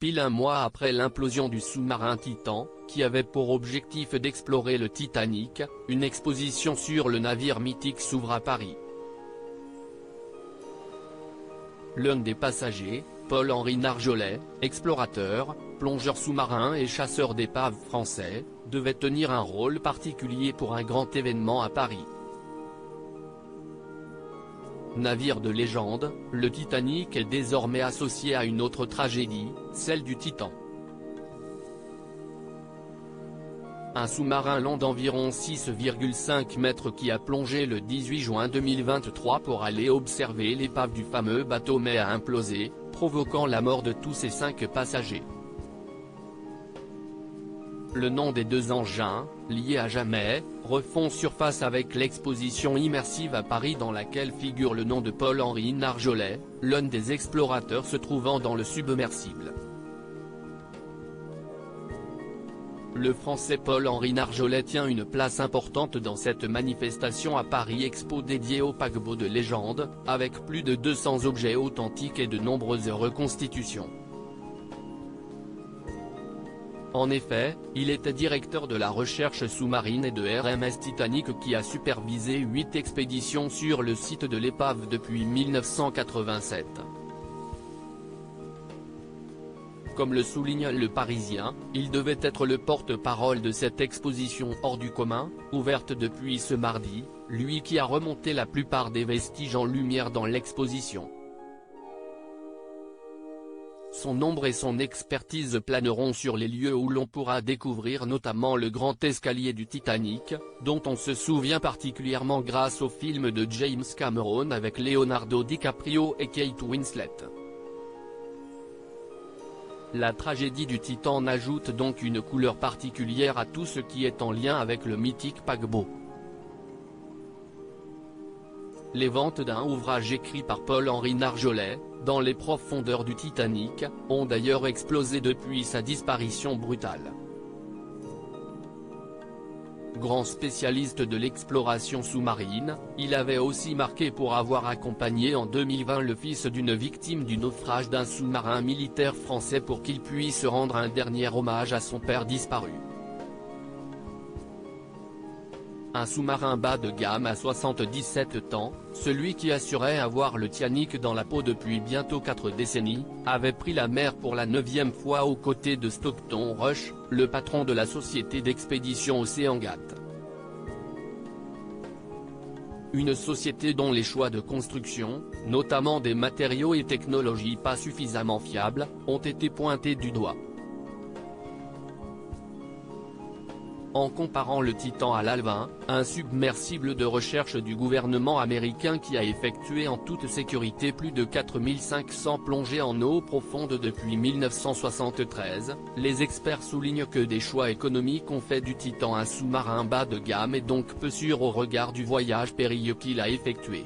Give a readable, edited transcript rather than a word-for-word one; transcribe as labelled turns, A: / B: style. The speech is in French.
A: pile un mois après l'implosion du sous-marin Titan, qui avait pour objectif d'explorer le Titanic, une exposition sur le navire mythique s'ouvre à Paris. L'un des passagers, Paul-Henri Narjolet, explorateur, plongeur sous-marin et chasseur d'épaves français, devait tenir un rôle particulier pour un grand événement à Paris. Navire de légende, le Titanic est désormais associé à une autre tragédie, celle du Titan. Un sous-marin long d'environ 6,5 mètres qui a plongé le 18 juin 2023 pour aller observer l'épave du fameux bateau mais a implosé, provoquant la mort de tous ses 5 passagers. Le nom des 2 engins, liés à jamais, refont surface avec l'exposition immersive à Paris dans laquelle figure le nom de Paul-Henri Narjolet, l'un des explorateurs se trouvant dans le submersible. Le Français Paul-Henri Narjolet tient une place importante dans cette manifestation à Paris Expo dédiée au paquebot de légende, avec plus de 200 objets authentiques et de nombreuses reconstitutions. En effet, il était directeur de la recherche sous-marine et de RMS Titanic qui a supervisé 8 expéditions sur le site de l'épave depuis 1987. Comme le souligne Le Parisien, il devait être le porte-parole de cette exposition hors du commun, ouverte depuis ce mardi, lui qui a remonté la plupart des vestiges en lumière dans l'exposition. Son ombre et son expertise planeront sur les lieux où l'on pourra découvrir notamment le grand escalier du Titanic, dont on se souvient particulièrement grâce au film de James Cameron avec Leonardo DiCaprio et Kate Winslet. La tragédie du Titan ajoute donc une couleur particulière à tout ce qui est en lien avec le mythique paquebot. Les ventes d'un ouvrage écrit par Paul-Henri Narjolet, dans les profondeurs du Titanic, ont d'ailleurs explosé depuis sa disparition brutale. Grand spécialiste de l'exploration sous-marine, il avait aussi marqué pour avoir accompagné en 2020 le fils d'une victime du naufrage d'un sous-marin militaire français pour qu'il puisse rendre un dernier hommage à son père disparu. Un sous-marin bas de gamme à 77 ans, celui qui assurait avoir le Titanic dans la peau depuis bientôt 4 décennies, avait pris la mer pour la 9e fois aux côtés de Stockton Rush, le patron de la société d'expédition OceanGate. Une société dont les choix de construction, notamment des matériaux et technologies pas suffisamment fiables, ont été pointés du doigt. En comparant le Titan à l'Alvin, un submersible de recherche du gouvernement américain qui a effectué en toute sécurité plus de 4500 plongées en eau profonde depuis 1973, les experts soulignent que des choix économiques ont fait du Titan un sous-marin bas de gamme et donc peu sûr au regard du voyage périlleux qu'il a effectué.